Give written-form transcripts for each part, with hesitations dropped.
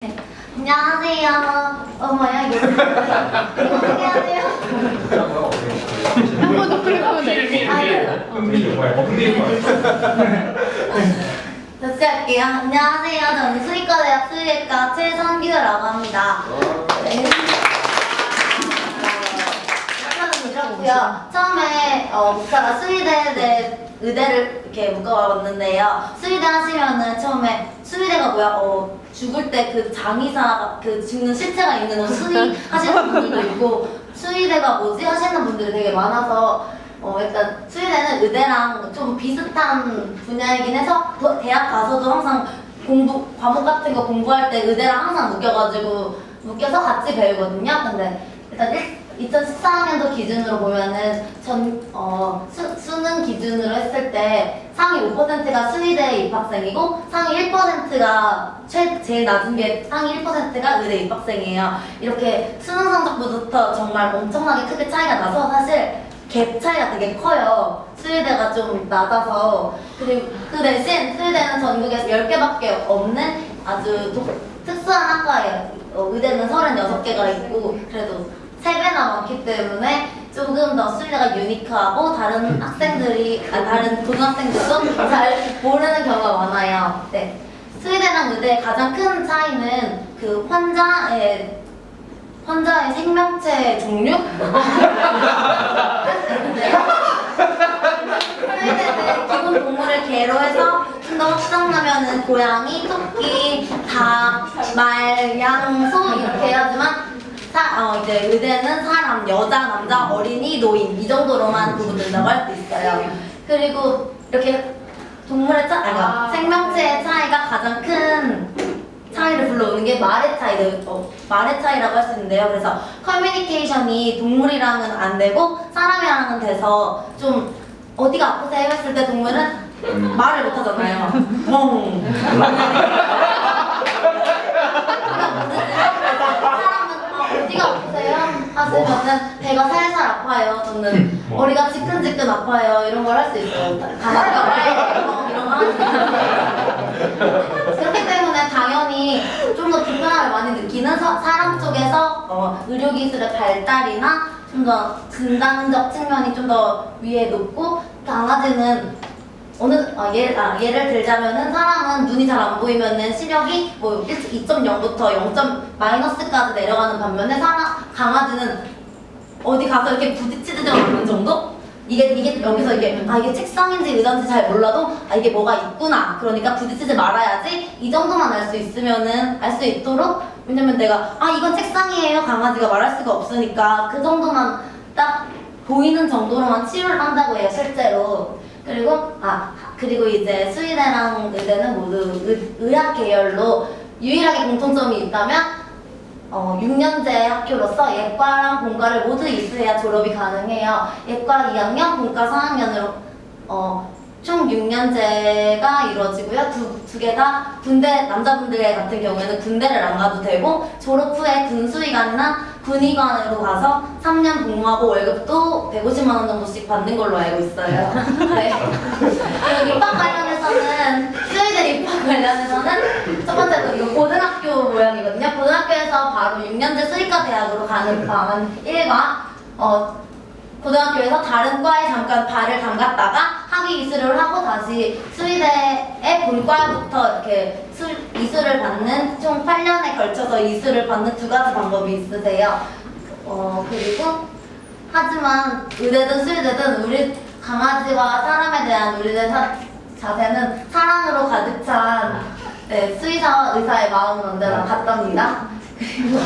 네. 안녕하세요. 뭐야 이거 어떻게 해야 돼요? 한 번 더 클릭하면 돼. 다시 할게요. 안녕하세요. 저는 수의과대학 수의학과 최선규라고 합니다. 네. 그렇고요. 처음에 목사가 수의대 의대를 이렇게 묶어봤는데요. 수의대 하시면은 처음에 수의대가 뭐야? 죽을 때 그 장의사 그 죽는 실체가 있는 수의 하시는 분들도 있고 수의대가 뭐지 하시는 분들이 되게 많아서 일단 수의대는 의대랑 좀 비슷한 분야이긴 해서 대학 가서도 항상 과목 같은 거 공부할 때 의대랑 항상 묶여서 같이 배우거든요. 근데 일단 2014학년도 기준으로 보면은 수능 기준으로 했을 때 상위 5%가 수의대 입학생이고 상위 1%가 제일 낮은 게 상위 1%가 의대 입학생이에요. 이렇게 수능 성적부터 정말 엄청나게 크게 차이가 나서 사실 갭 차이가 되게 커요. 수의대가 좀 낮아서. 그리고 그 대신 수의대는 전국에서 10개밖에 없는 아주 특수한 학과예요. 의대는 36개가 있고 그래도 3배나 많기 때문에 조금 더 수의대가 유니크하고 다른 다른 고등학생들도 잘 모르는 경우가 많아요. 네. 수의대랑 의대의 가장 큰 차이는 그 환자의 생명체 종류? 수의대는 기본 동물을 개로 해서 좀 더 확장하면은 고양이, 토끼, 닭, 말, 양, 소 이렇게 해야지만 이제 의대는 사람, 여자, 남자, 어린이, 노인 이 정도로만 구분된다고 할 수 있어요. 그리고 이렇게 동물의 생명체의 차이가 가장 큰 차이를 불러오는 게 말의 차이라고 할 수 있는데요. 그래서 커뮤니케이션이 동물이랑은 안 되고 사람이랑은 돼서 좀 어디가 아프세요 했을 때 동물은 말을 못 하잖아요. 멍. 어디가 아프세요? 하시면은 배가 살살 아파요. 저는 머리가 지끈지끈 아파요. 이런 걸 할 수 있어요. 강아지가 말 이런 거 할 수 있어요. 그렇기 때문에 당연히 좀 더 불편함을 많이 느끼는 사람 쪽에서 의료기술의 발달이나 좀 더 진단적 측면이 좀 더 위에 높고 강아지는 예를 들자면은 사람은 눈이 잘 안 보이면은 시력이 뭐 2.0부터 0.-까지 내려가는 반면에 강아지는 어디 가서 이렇게 부딪히지 않는 정도? 이게 여기서 이게 책상인지 의자인지 잘 몰라도 이게 뭐가 있구나. 그러니까 부딪히지 말아야지. 이 정도만 알 수 있으면은 알 수 있도록. 왜냐면 내가 이건 책상이에요. 강아지가 말할 수가 없으니까 그 정도만 딱 보이는 정도로만 치료를 한다고 해요, 실제로. 그리고 이제 수의대랑 의대는 모두 의학 계열로 유일하게 공통점이 있다면 6년제 학교로서 예과랑 본과를 모두 이수해야 졸업이 가능해요. 예과 2학년, 본과 4학년으로 총 6년제가 이루어지고요. 두 개 다 남자분들 같은 경우에는 군대를 안 가도 되고 졸업 후에 군수의관이나 군의관으로 가서 3년 복무하고 월급도 150만 원 정도씩 받는 걸로 알고 있어요. 네. 그리고 입학 관련해서는 수의대 입학 관련해서는 첫 번째로 이거 고등학교 모양이거든요. 고등학교에서 바로 6년제 수의과 대학으로 가는 방안 1과 고등학교에서 다른 과에 잠깐 발을 담갔다가 학위 이수를 하고 다시 수의대의 본과부터 이렇게 이수를 받는 총 8년에 걸쳐서 이수를 받는 2가지 방법이 있으세요. 그리고 하지만 의대든 수의대든 우리 강아지와 사람에 대한 우리의 자세는 사랑으로 가득 찬 수의사와 의사의 마음은 언제나 같답니다. 그리고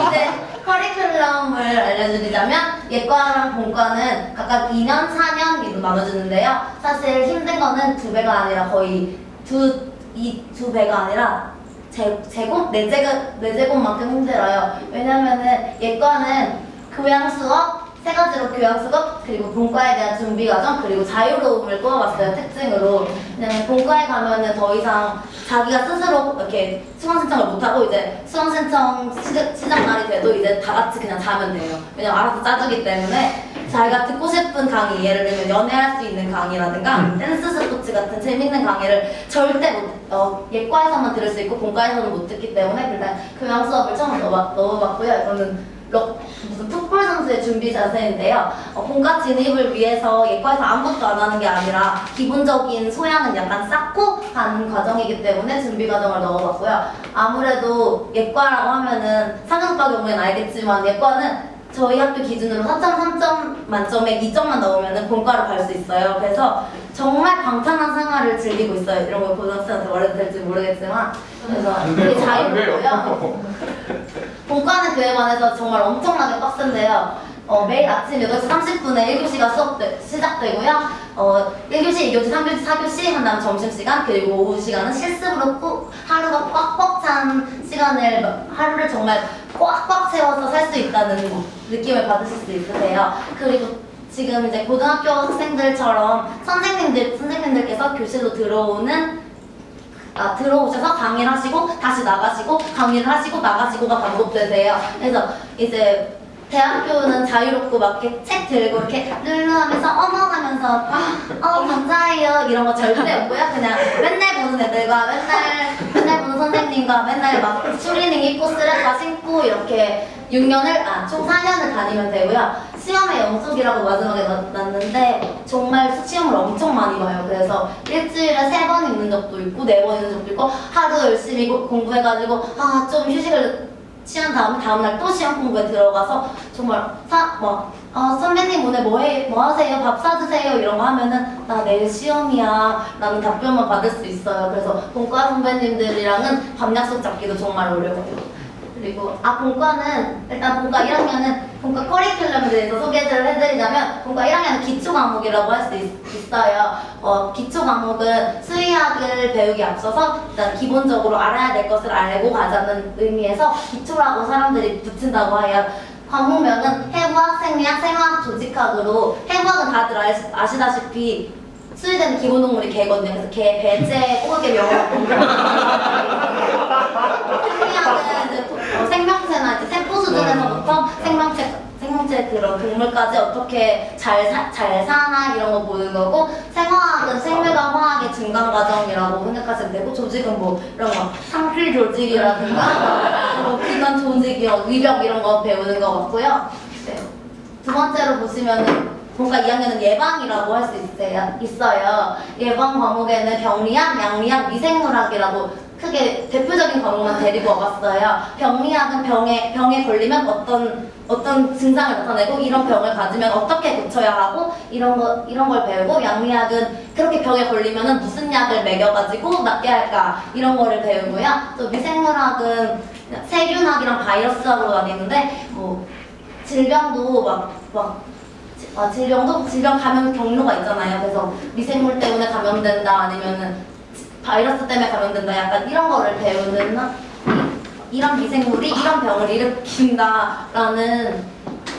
이제 커리큘럼을 알려드리자면 예과랑 본과는 각각 2년, 4년으로 나눠지는데요. 사실 힘든 거는 2배가 아니라 거의 2배가 아니라 제곱? 4제곱만큼 힘들어요. 왜냐면은 예과는 교양 수업, 세 가지로 교양 수급, 그리고 본과에 대한 준비 과정, 그리고 자유로움을 꼽아봤어요, 특징으로. 왜냐면 본과에 가면은 더 이상 자기가 스스로 이렇게 수강 신청을 못하고 이제 수강 신청 시작 날이 돼도 이제 다 같이 그냥 자면 돼요. 왜냐면 알아서 짜주기 때문에 자기가 듣고 싶은 강의, 예를 들면 연애할 수 있는 강의라든가 댄스 스포츠 같은 재밌는 강의를 절대 예과에서만 들을 수 있고 본과에서는 못 듣기 때문에 일단 교양 수업을 처음 넣어봤고요. 이거는 무슨 풋볼 선수의 준비 자세인데요. 본과 진입을 위해서 예과에서 아무것도 안 하는 게 아니라 기본적인 소양은 약간 쌓고 가는 과정이기 때문에 준비 과정을 넣어봤고요. 아무래도 예과라고 하면은 상영과 경우에는 알겠지만 예과는 저희 학교 기준으로 4.3점 만점에 2점만 넣으면 본과로 갈 수 있어요. 그래서 정말 방탕한 생활을 즐기고 있어요. 이런 걸 고등학생한테 말해도 될지 모르겠지만 그래서 되게 자유롭고요. 본과는 그에 관해서 정말 엄청나게 빡센데요. 매일 아침 8시 30분에 1교시가 시작되고요. 1교시, 2교시, 3교시, 4교시 한 다음 점심시간 그리고 오후 시간은 실습으로 꼭 하루가 꽉꽉 찬 시간을 하루를 정말 꽉꽉 채워서 살 수 있다는 느낌을 받으실 수 있으세요. 그리고 지금 이제 고등학교 학생들처럼 선생님들께서 교실로 들어오셔서 강의를 하시고 다시 나가시고 강의를 하시고 나가시고가 반복되세요. 그래서 이제 대학교는 자유롭고 막 이렇게 책 들고 이렇게 룰루하면서 어머 하면서 감사해요 이런 거 절대 없고요. 그냥 맨날 보는 애들과 맨날 보는 선생님과 맨날 막 추리닝 입고 쓰레빠 신고 이렇게 6년을 총 4년을 다니면 되고요. 시험에 영속이라고 마지막에 났는데 정말 시험을 엄청 많이 봐요. 그래서 일주일에 3번 있는 적도 있고 4번 있는 적도 있고 하루 열심히 공부해가지고 좀 휴식을 취한 다음날 또 시험 공부에 들어가서 정말 선배님 오늘 뭐 하세요? 밥 사드세요? 이런 거 하면은 나 내일 시험이야 라는 답변만 받을 수 있어요. 그래서 본과 선배님들이랑은 밤 약속 잡기도 정말 어려워요. 그리고 본과는 일단 본과 1학년은 본과 커리큘럼에 대해서 소개를 해드리자면 본과 1학년은 기초 과목이라고 할 수 있어요. 기초 과목은 수의학을 배우기 앞서서 일단 기본적으로 알아야 될 것을 알고 가자는 의미에서 기초라고 사람들이 붙인다고 해요. 과목명은 해부학, 생리학, 생화학, 조직학으로 해부학은 다들 아시다시피 수의대는 기본동물이 개거든요. 그래서 개, 배째, 꼬르게 명하고 생리학은 이제 생명체나 이제 세포 수준에서부터 생명체 그런 동물까지 어떻게 잘 사나 이런 거 보는 거고, 생화학은 생물과 화학의 중간 과정이라고 생각하시면 되고, 조직은 뭐 이런 거 상필 조직이라든가 기관 조직, 위벽 이런 거 배우는 거 같고요. 네. 두 번째로 보시면은 본과 2학년은 예방이라고 할 수 있어요. 예방 과목에는 병리학, 양리학, 미생물학이라고 크게 대표적인 과목만 데리고 와봤어요. 병리학은 병에 걸리면 어떤 증상을 나타내고 이런 병을 가지면 어떻게 고쳐야 하고 이런 걸 배우고, 양리학은 그렇게 병에 걸리면 무슨 약을 먹여가지고 낫게 할까 이런 거를 배우고요. 또 미생물학은 세균학이랑 바이러스학으로 나뉘는데 뭐 질병도 질병 감염 경로가 있잖아요. 그래서 미생물 때문에 감염된다 아니면은 바이러스 때문에 감염된다 약간 이런 거를 배우는 이런 미생물이 이런 병을 일으킨다라는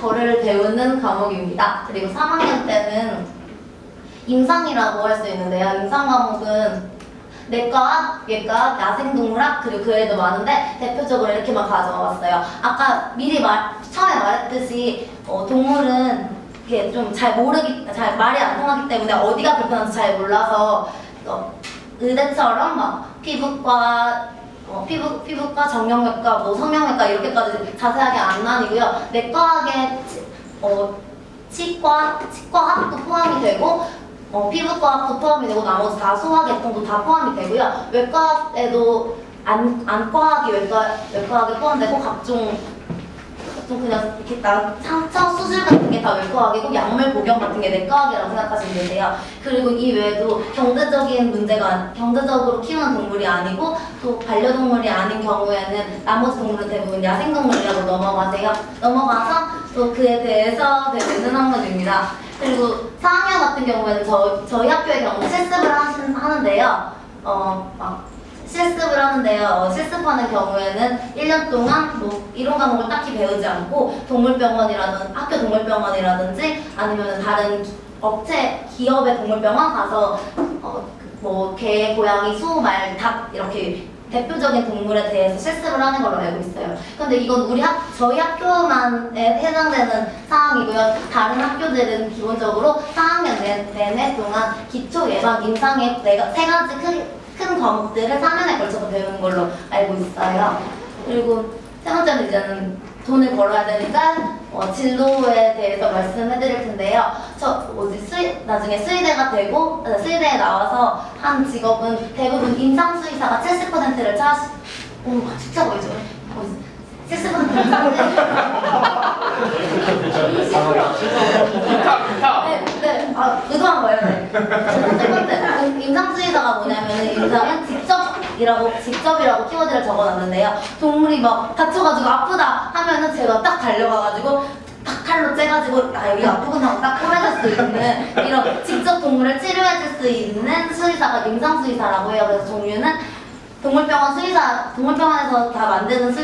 거를 배우는 과목입니다. 그리고 3학년 때는 임상이라고 할 수 있는데요. 임상 과목은 내과학, 예과학, 야생동물학 그리고 그 외에도 많은데 대표적으로 이렇게만 가져왔어요. 아까 처음에 말했듯이 동물은 이게 좀 잘 말이 안 통하기 때문에 어디가 불편한지 잘 몰라서 의대처럼 막 피부과, 정형외과, 뭐 성형외과 이렇게까지 자세하게 안 나뉘고요. 내과학에 치과학도 포함이 되고 피부과학도 포함이 되고 나머지 다 소화 계통도 다 포함이 되고요. 외과에도 안과학이 외과학에 포함되고 각종 그냥 이렇게 상처 수술 같은 게 다 외과학이고 약물 복용 같은 게 내과학이라고 생각하시면 되세요. 그리고 이 외에도 경제적으로 키우는 동물이 아니고 또 반려동물이 아닌 경우에는 나머지 동물은 대부분 야생동물이라고 넘어가서 또 그에 대해서 배우는 학문입니다. 그리고 4학년 같은 경우에는 저희 학교의 경우 실습을 하는데요. 실습을 하는데요. 실습하는 경우에는 1년 동안 뭐 이론 과목을 딱히 배우지 않고 동물병원이라든지 학교 동물병원이라든지 아니면 다른 업체 기업의 동물병원 가서 뭐 개, 고양이, 소, 말, 닭 이렇게 대표적인 동물에 대해서 실습을 하는 걸로 알고 있어요. 근데 이건 저희 학교만에 해당되는 사항이고요. 다른 학교들은 기본적으로 4학년 내내 동안 기초 예방 임상의 세 가지 큰 과목들을 4년에 걸쳐서 배우는 걸로 알고 있어요. 그리고 세 번째는 이제는 돈을 벌어야 되니까 진로에 대해서 말씀해드릴 텐데요. 나중에 수의대가 되고 수의대에 나와서 한 직업은 대부분 임상수의사가 70%를 숫자 보이죠? 70%를 네, 의도한 거예요. 네. 첫 번째, 임상수의사가 뭐냐면 임상은 직접이라고 키워드를 적어놨는데요. 동물이 막 다쳐가지고 아프다 하면은 제가 딱 달려가가지고 딱 칼로 째가지고 여기 아프구나 하고 딱 꼬매줄 수 있는 이런 직접 동물을 치료해줄 수 있는 수의사가 임상수의사라고 해요. 그래서 종류는 동물병원에서 다 만드는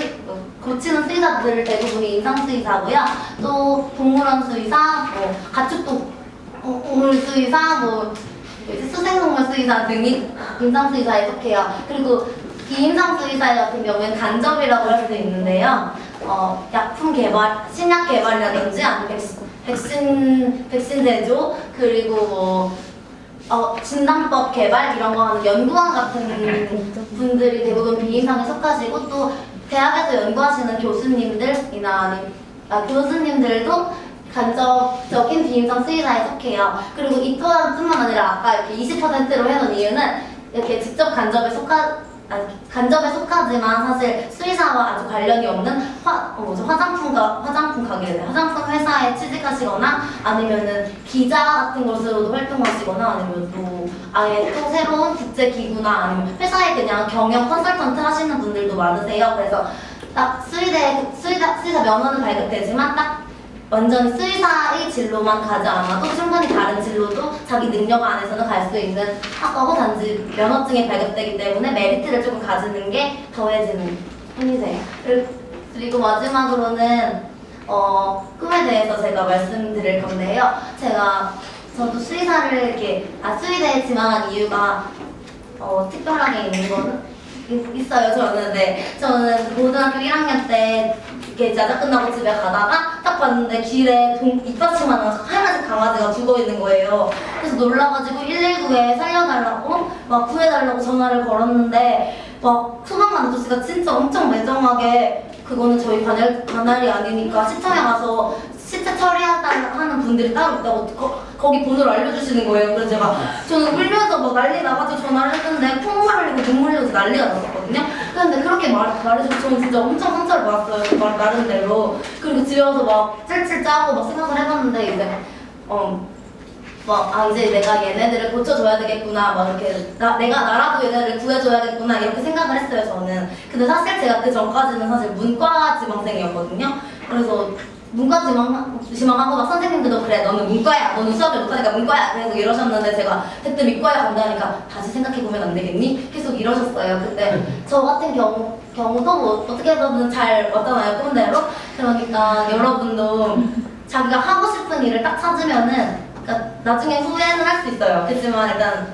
고치는 수의사들 대부분이 임상수의사고요. 또 동물원 수의사, 뭐 가축동물 수의사, 뭐 수생동물 수의사 등이 임상수의사에 속해요. 그리고 비임상수의사 같은 경우에는 간접이라고 할 수도 있는데요. 약품 개발, 신약 개발이라든지 아니면 백신 제조, 그리고 진단법 개발 이런 거 하는 연구원 같은 분들이 대부분 비임상에 속하시고 또 대학에서 연구하시는 교수님들도 간접적인 비임상 수의사에 속해요. 그리고 이 또한뿐만 아니라 아까 이렇게 20%로 해놓은 이유는 이렇게 직접 간접에 속하지만 사실 수의사와 아주 관련이 없는 화장품 회사에 취직하시거나 아니면은 기자 같은 곳으로도 활동하시거나 아니면 또 아예 또 새로운 국제기구나 아니면 회사에 그냥 경영 컨설턴트 하시는 분들도 많으세요. 그래서 딱 수의사 면허는 발급되지만 딱 완전히 수의사의 진로만 가지 않아도 충분히 다른 진로도 자기 능력 안에서는 갈 수 있는 학과고 단지 면허증이 발급되기 때문에 메리트를 조금 가지는 게 더해지는 편이세요. 그리고 마지막으로는 꿈에 대해서 제가 말씀드릴 건데요. 저도 수의사를 수의대에 지망한 이유가 특별하게 있는 거는 있어요. 저는 고등학교 1학년 때 이렇게 야자 끝나고 집에 가다가 딱 봤는데 길에 입받침하는 하얀색 강아지가 죽어 있는 거예요. 그래서 놀라가지고 119에 살려달라고 막 구해달라고 전화를 걸었는데 막 소방관 아저씨가 진짜 엄청 매정하게 그거는 저희 관할이 아니니까 시청에 가서 시체 처리하는 분들이 따로 있다고 거기 번호를 알려주시는 거예요. 그래서 저는 울면서 막 난리 나가지고 전화를 했는데 콧물 흘리고 눈물 흘리고 난리가 났었거든요. 근데 그렇게 말해주고 저는 진짜 엄청 상처를 받았어요. 나름대로. 그리고 집에 와서 막 찔찔 짜고 막 생각을 해봤는데 이제 이제 내가 얘네들을 고쳐줘야 되겠구나, 이렇게 내가 나라도 얘네들을 구해줘야겠구나 이렇게 생각을 했어요. 저는. 근데 사실 제가 그 전까지는 사실 문과 지망생이었거든요. 그래서 문과 지망하고 막 선생님들도 그래 너는 문과야, 너는 수학을 못하니까 문과야 계속 이러셨는데 제가 대뜸 이과에 간다니까 다시 생각해보면 안 되겠니? 계속 이러셨어요. 근데 저 같은 경우도 뭐 어떻게든 잘 왔잖아요, 꿈대로. 그러니까 여러분도 자기가 하고 싶은 일을 딱 찾으면은 나중에 후회는 할 수 있어요. 그렇지만 일단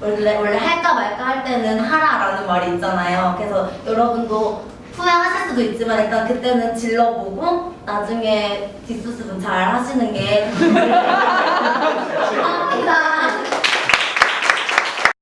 원래 할까 말까 할 때는 하라라는 말이 있잖아요. 그래서 여러분도 후회하실 수도 있지만 일단 그때는 질러보고 나중에 뒷수습은 잘 하시는 게 감사합니다.